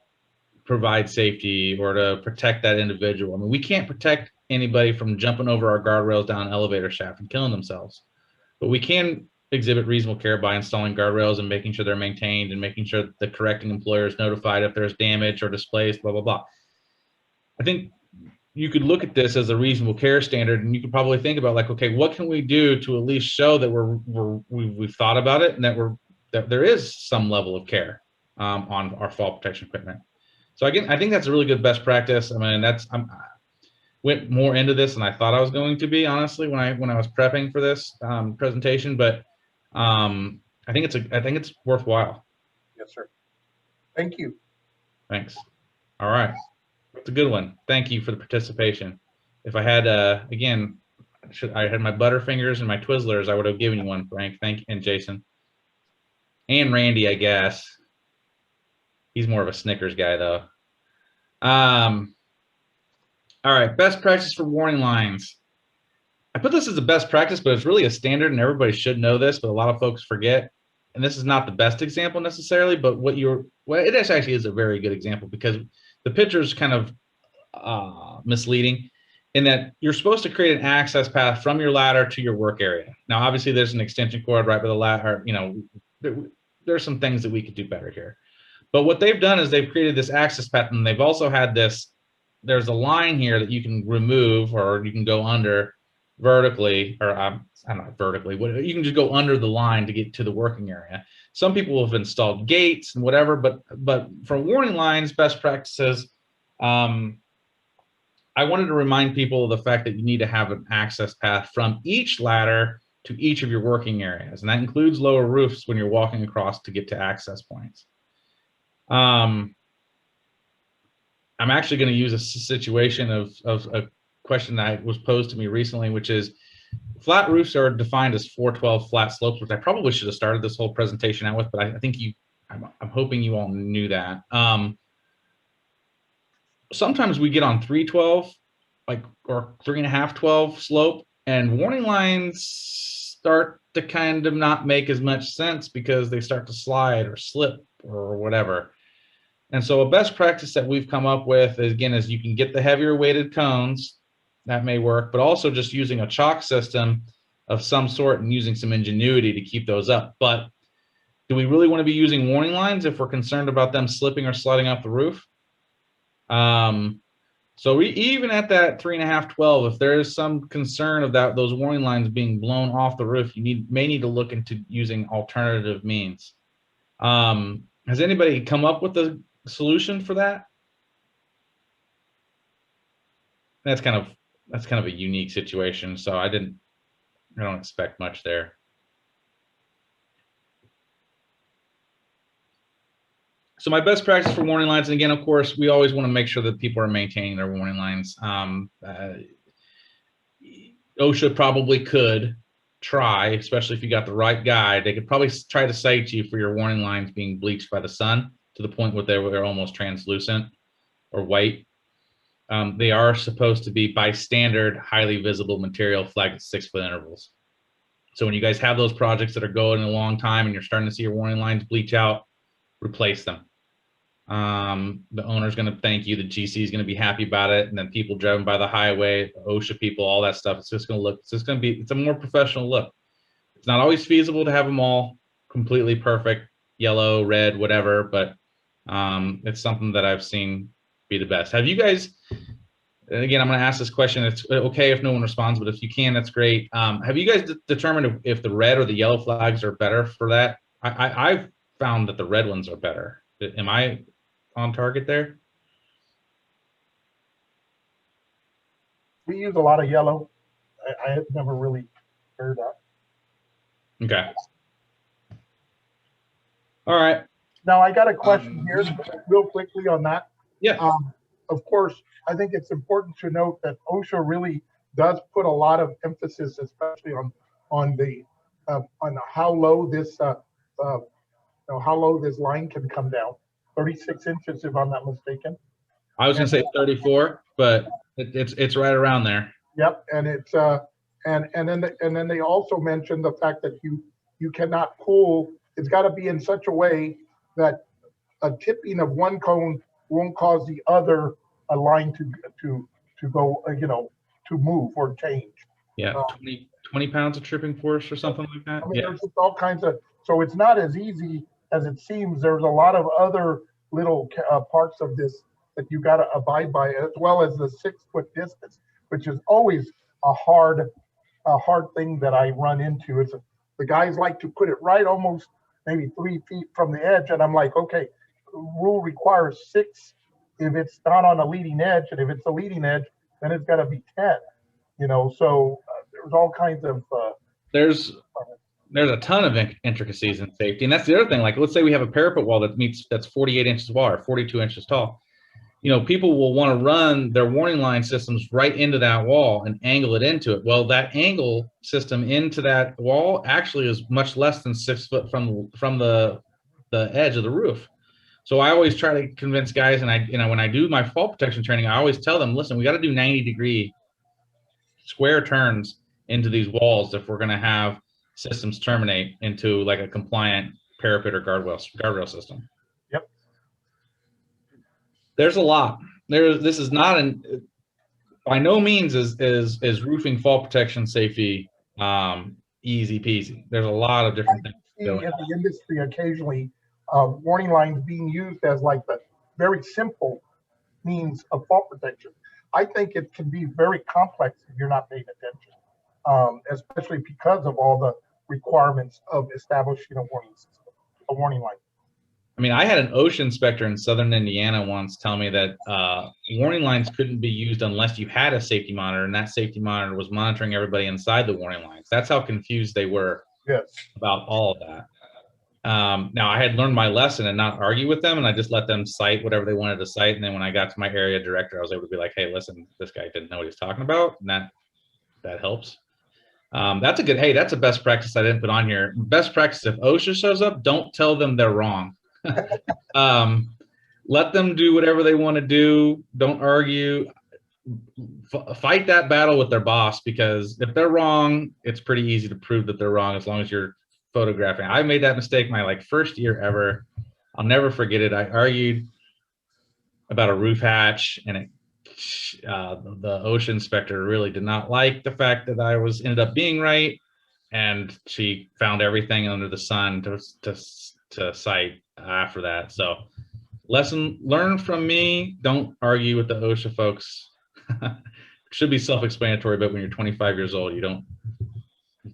provide safety or to protect that individual? I mean, we can't protect anybody from jumping over our guardrails down an elevator shaft and killing themselves, but we can exhibit reasonable care by installing guardrails and making sure they're maintained and making sure the correcting employer is notified if there's damage or displaced, blah, blah, blah. I think you could look at this as a reasonable care standard, and you could probably think about, like, okay, what can we do to at least show that we've thought about it and that there is some level of care on our fall protection equipment. So again, I think that's a really good best practice. I mean, I went more into this than I thought I was going to be, honestly, when I was prepping for this presentation, but I think it's worthwhile. Yes, sir. Thank you. Thanks. All right. It's a good one. Thank you for the participation. If I had, again, I had my Butterfingers and my Twizzlers, I would have given you one, Frank. Thank you, and Jason. And Randy, I guess. He's more of a Snickers guy, though. All right, best practice for warning lines. I put this as a best practice, but it's really a standard, and everybody should know this, but a lot of folks forget. And this is not the best example necessarily, but it actually is a very good example, because the picture's kind of misleading in that you're supposed to create an access path from your ladder to your work area. Now, obviously, there's an extension cord right by the ladder. You know, there's some things that we could do better here. But what they've done is they've created this access path, and they've also had this, there's a line here that you can remove or you can go under vertically, or I'm not vertically, you can just go under the line to get to the working area. Some people have installed gates and whatever, but for warning lines, best practices, I wanted to remind people of the fact that you need to have an access path from each ladder to each of your working areas. And that includes lower roofs when you're walking across to get to access points. I'm actually going to use a situation of a question that was posed to me recently, which is flat roofs are defined as 412 flat slopes, which I probably should have started this whole presentation out with, but I think I'm hoping you all knew that. Sometimes we get on 312, like, or 3.5 12 slope, and warning lines start to kind of not make as much sense because they start to slide or slip or whatever. And so a best practice that we've come up with is, again, is you can get the heavier weighted cones, that may work, but also just using a chalk system of some sort and using some ingenuity to keep those up. But do we really want to be using warning lines if we're concerned about them slipping or sliding off the roof? So even at that 3.5 12, if there is some concern of those warning lines being blown off the roof, you may need to look into using alternative means. Has anybody come up with a solution for that? That's kind of a unique situation. So I don't expect much there. So my best practice for warning lines, and again, of course, we always want to make sure that people are maintaining their warning lines. OSHA probably could try, especially if you got the right guy, they could probably try to cite you for your warning lines being bleached by the sun to the point where they're almost translucent or white. They are supposed to be, by standard, highly visible material flagged at 6-foot intervals. So when you guys have those projects that are going a long time and you're starting to see your warning lines bleach out, replace them. The owner's going to thank you. The GC is going to be happy about it. And then people driving by the highway, the OSHA people, all that stuff. It's just going to look, it's a more professional look. It's not always feasible to have them all completely perfect, yellow, red, whatever, but it's something that I've seen be the best. Have you guys, and again, I'm going to ask this question. It's okay if no one responds, but if you can, that's great. Have you guys determined if the red or the yellow flags are better for that? I've found that the red ones are better. Am I on target there? We use a lot of yellow. I have never really heard that. Okay. All right. Now I got a question here real quickly on that. Yeah. Of course, I think it's important to note that OSHA really does put a lot of emphasis, especially on how low this how low this line can come down. 36 inches, if I'm not mistaken. I was going to say 34, but it's right around there. Yep, and it's and then they also mentioned the fact that you cannot pull. It's got to be in such a way that a tipping of one cone won't cause the other line to go to move or change. Yeah, 20 pounds of tripping force or something like that. I mean, yeah. There's just all kinds of, so it's not as easy as it seems. There's a lot of other little parts of this that you got to abide by, as well as the 6-foot distance, which is always a hard thing that I run into. It's the guys like to put it right almost maybe 3 feet from the edge, and I'm like, okay, rule requires 6 if it's not on a leading edge, and if it's a leading edge, then it's got to be 10. So there's all kinds of there's a ton of intricacies in safety, and that's the other thing. Like, let's say we have a parapet wall that's 48 inches wide or 42 inches tall. People will want to run their warning line systems right into that wall and angle it into it. Well, that angle system into that wall actually is much less than 6 foot from the edge of the roof. So I always try to convince guys, and when I do my fall protection training, I always tell them, listen, we got to do 90-degree square turns into these walls if we're going to have systems terminate into like a compliant parapet or guardrail system. Yep. There's a lot. This is not by no means is roofing fall protection safety easy peasy. There's a lot of different things. See in the industry occasionally warning lines being used as like the very simple means of fall protection. I think it can be very complex if you're not paying attention, especially because of all the requirements of establishing a warning system, a warning line. I mean, I had an OSHA inspector in Southern Indiana once tell me that warning lines couldn't be used unless you had a safety monitor, and that safety monitor was monitoring everybody inside the warning lines. That's how confused they were about all of that. Now, I had learned my lesson and not argue with them, and I just let them cite whatever they wanted to cite. And then when I got to my area director, I was able to be like, hey, listen, this guy didn't know what he's talking about, and that helps. That's a best practice I didn't put on here. Best practice, if OSHA shows up, don't tell them they're wrong. Let them do whatever they want to do. Don't argue. Fight that battle with their boss, because if they're wrong, it's pretty easy to prove that they're wrong as long as you're photographing. I made that mistake my first year ever. I'll never forget it. I argued about a roof hatch, and the OSHA inspector really did not like the fact that I ended up being right, and she found everything under the sun to cite after that. So lesson learned from me: don't argue with the OSHA folks. It should be self-explanatory, but when you're 25 years old, you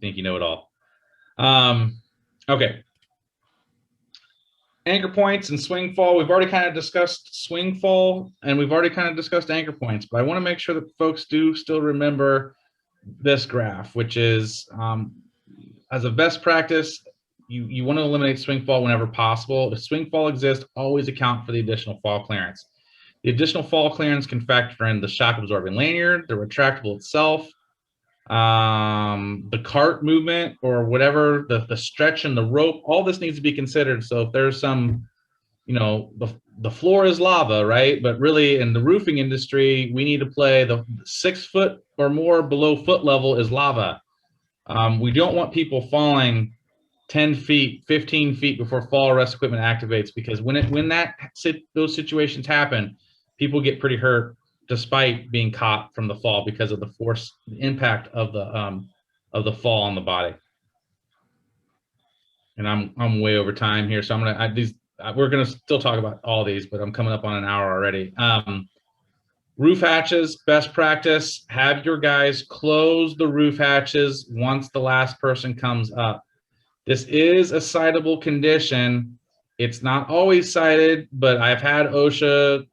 think you know it all. Okay. Anchor points and swing fall. We've already kind of discussed swing fall, and we've already kind of discussed anchor points, but I want to make sure that folks do still remember this graph, which is as a best practice, you want to eliminate swing fall whenever possible. If swing fall exists, always account for the additional fall clearance. The additional fall clearance can factor in the shock absorbing lanyard, the retractable itself, the cart movement, or whatever, the stretch and the rope. All this needs to be considered. So if there's some, the floor is lava, right? But really in the roofing industry, we need to play the 6 foot or more below foot level is lava. We don't want people falling 10 feet, 15 feet before fall arrest equipment activates, because when those situations happen, people get pretty hurt despite being caught from the fall because of the force, the impact of the fall on the body. And I'm way over time here, so we're gonna still talk about all these, but I'm coming up on an hour already. Roof hatches, best practice: have your guys close the roof hatches once the last person comes up. This is a citable condition. It's not always cited, but I've had OSHA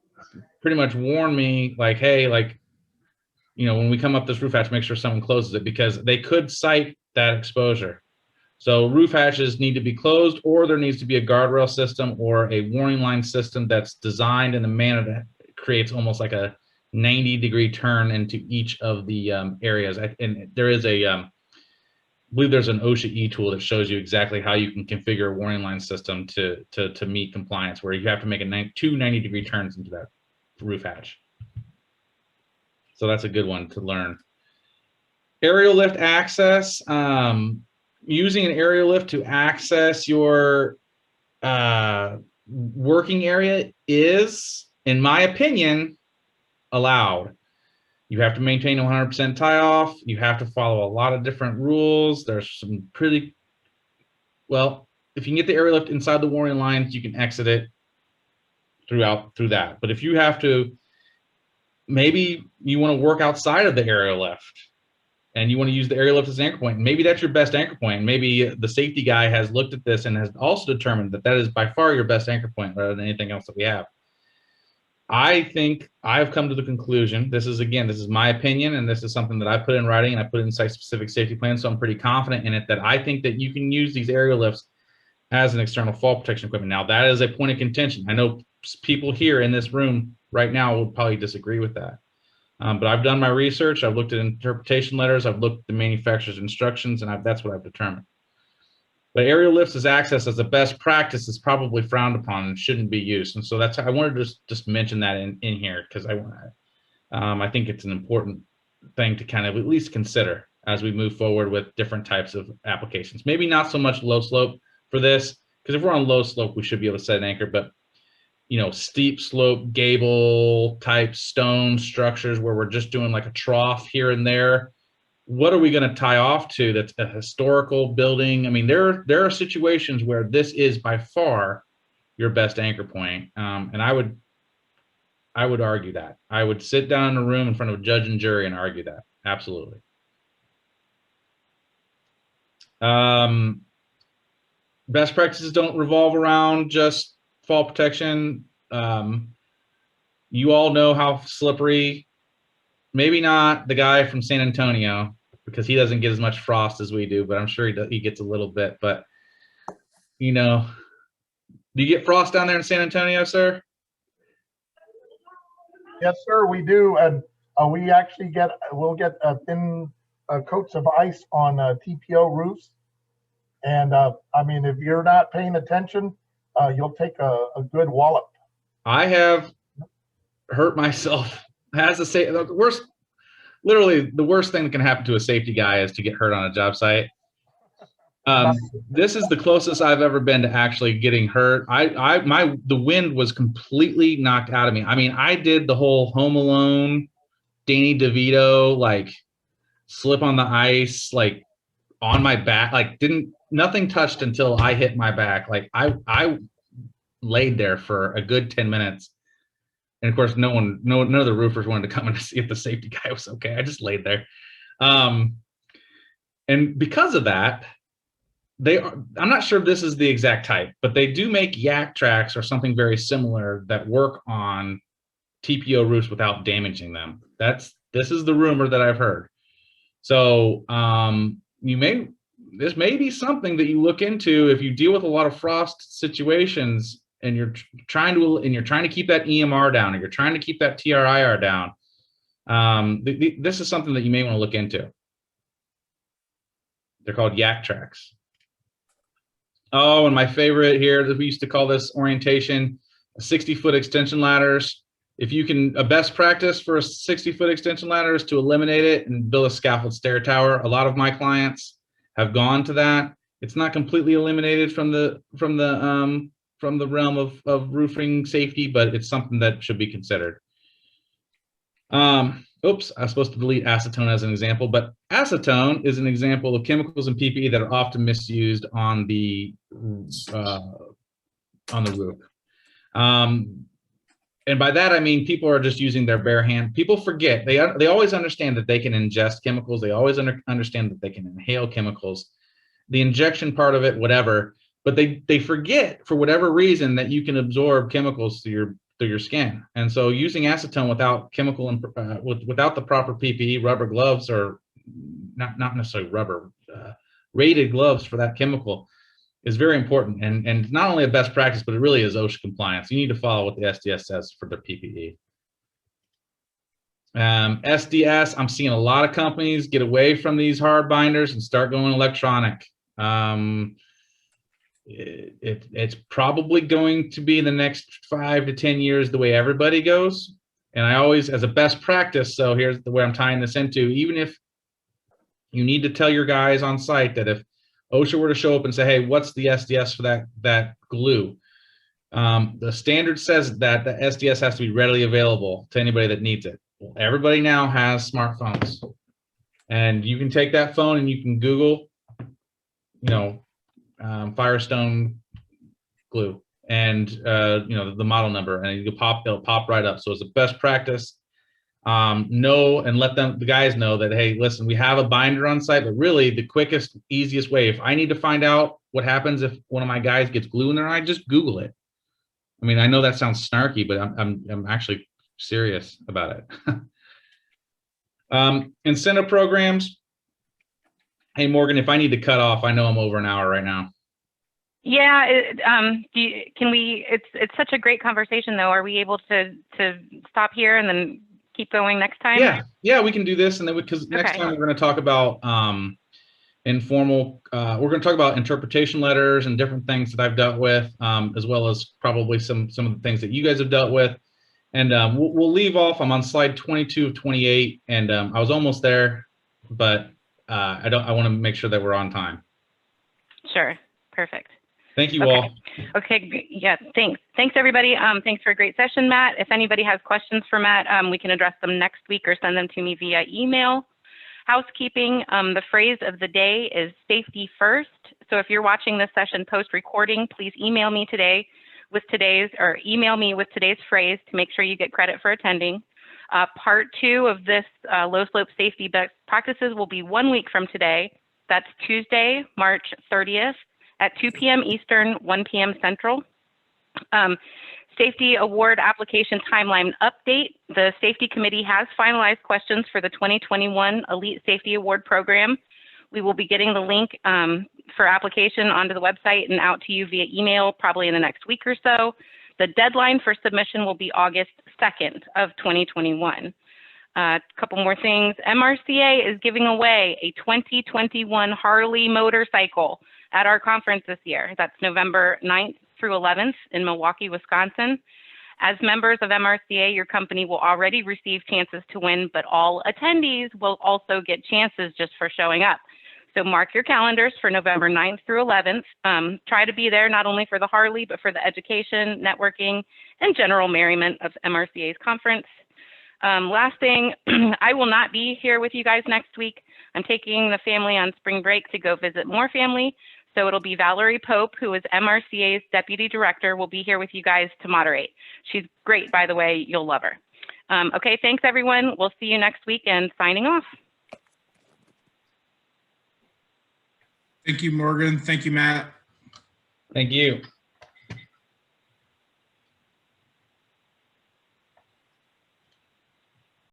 pretty much warn me, like, hey, when we come up this roof hatch, make sure someone closes it, because they could cite that exposure. So roof hatches need to be closed, or there needs to be a guardrail system or a warning line system that's designed in a manner that creates almost like a 90-degree turn into each of the areas. And there is I believe there's an OSHA e-tool that shows you exactly how you can configure a warning line system to meet compliance, where you have to make two 90-degree turns into that roof hatch. So that's a good one to learn. Aerial lift access. Using an aerial lift to access your working area is, in my opinion, allowed. You have to maintain 100% tie off. You have to follow a lot of different rules. There's some if you can get the aerial lift inside the warning lines, you can exit it through that. But if you have to, maybe you want to work outside of the aerial lift and you want to use the aerial lift as an anchor point, maybe that's your best anchor point. Maybe the safety guy has looked at this and has also determined that is by far your best anchor point rather than anything else that we have. I think I've come to the conclusion, this is my opinion, and this is something that I put in writing and I put in site-specific safety plans, so I'm pretty confident in it, that I think that you can use these aerial lifts as an external fall protection equipment. Now, that is a point of contention. I know people here in this room right now would probably disagree with that. But I've done my research. I've looked at interpretation letters. I've looked at the manufacturer's instructions, and that's what I've determined. But aerial lifts as access as a best practice is probably frowned upon and shouldn't be used. And so I wanted to just mention that in here, because I think it's an important thing to kind of at least consider as we move forward with different types of applications. Maybe not so much low slope for this, because if we're on low slope, we should be able to set an anchor. But steep slope gable type stone structures where we're just doing like a trough here and there. What are we going to tie off to that's a historical building? I mean, there are situations where this is by far your best anchor point. And I would argue that. I would sit down in a room in front of a judge and jury and argue that. Absolutely. Best practices don't revolve around just fall protection. You all know how slippery, maybe not the guy from San Antonio, because he doesn't get as much frost as we do, but I'm sure he gets a little bit. But, do you get frost down there in San Antonio, sir? Yes, sir, we do. And we actually we'll get thin coats of ice on TPO roofs. And I mean, if you're not paying attention, you'll take a good wallop. I have hurt myself. Literally the worst thing that can happen to a safety guy is to get hurt on a job site. This is the closest I've ever been to actually getting hurt. The wind was completely knocked out of me. I mean, I did the whole Home Alone, Danny DeVito, like slip on the ice, like on my back, like nothing touched until I hit my back. Like I laid there for a good 10 minutes. And of course, none of the roofers wanted to come and see if the safety guy was okay. I just laid there. And because of that, I'm not sure if this is the exact type, but they do make yak tracks or something very similar that work on TPO roofs without damaging them. This is the rumor that I've heard. So this may be something that you look into if you deal with a lot of frost situations and you're trying to keep that EMR down, or you're trying to keep that TRIR down. This is something that you may want to look into. They're called yak tracks. Oh, and my favorite here, that we used to call this orientation, 60-foot extension ladders. A best practice for a 60-foot extension ladder is to eliminate it and build a scaffold stair tower. A lot of my clients have gone to that. It's not completely eliminated from the realm of roofing safety, but it's something that should be considered. Oops, I was supposed to delete acetone as an example, but acetone is an example of chemicals in PPE that are often misused on the roof. And by that, I mean, people are just using their bare hand. People forget, they always understand that they can ingest chemicals. They always understand that they can inhale chemicals, the injection part of it, whatever, but they forget for whatever reason that you can absorb chemicals through your skin. And so using acetone without without the proper PPE, rubber gloves, or not necessarily rubber, rated gloves for that chemical is very important. And not only a best practice, but it really is OSHA compliance. You need to follow what the SDS says for their PPE. SDS, I'm seeing a lot of companies get away from these hard binders and start going electronic. It's probably going to be the next 5 to 10 years the way everybody goes. And I always, as a best practice, so here's the way I'm tying this into, even if you need to tell your guys on site that if OSHA were to show up and say, hey, what's the SDS for that glue? The standard says that the SDS has to be readily available to anybody that needs it. Well, everybody now has smartphones, and you can take that phone and you can Google, Firestone glue and the model number, and it'll pop right up. So it's a best practice. Know and let the guys know that, hey, listen, we have a binder on site, but really the quickest, easiest way, if I need to find out what happens if one of my guys gets glue in their eye, just Google it. I mean, I know that sounds snarky, but I'm actually serious about it. Incentive programs. Hey, Morgan, if I need to cut off, I know I'm over an hour right now. Yeah, it's such a great conversation though. Are we able to stop here and then keep going next time? Yeah, we can do this, and then because next time we're going to talk about informal. We're going to talk about interpretation letters and different things that I've dealt with, as well as probably some of the things that you guys have dealt with. And we'll leave off. I'm on slide 22 of 28, and I was almost there, but I want to make sure that we're on time. Sure, perfect. Thank you Okay. all. Okay, yeah, thanks. Thanks, everybody. Thanks for a great session, Matt. If anybody has questions for Matt, we can address them next week or send them to me via email. Housekeeping, the phrase of the day is safety first. So if you're watching this session post-recording, please email me today with today's, or email me with today's phrase to make sure you get credit for attending. Part 2 of this low slope safety best practices will be 1 week from today. That's Tuesday, March 30th. At 2 p.m. Eastern, 1 p.m. Central. Safety Award application timeline update. The Safety Committee has finalized questions for the 2021 Elite Safety Award Program. We will be getting the link for application onto the website and out to you via email probably in the next week or so. The deadline for submission will be August 2nd of 2021. A couple more things. MRCA is giving away a 2021 Harley motorcycle at our conference this year. That's November 9th through 11th in Milwaukee, Wisconsin. As members of MRCA, your company will already receive chances to win, but all attendees will also get chances just for showing up. So mark your calendars for November 9th through 11th. Try to be there not only for the Harley, but for the education, networking, and general merriment of MRCA's conference. Last thing, I will not be here with you guys next week. I'm taking the family on spring break to go visit more family. So it'll be Valerie Pope, who is MRCA's Deputy Director, will be here with you guys to moderate. She's great, by the way. You'll love her. Okay, thanks, everyone. We'll see you next week, and signing off. Thank you, Morgan. Thank you, Matt. Thank you.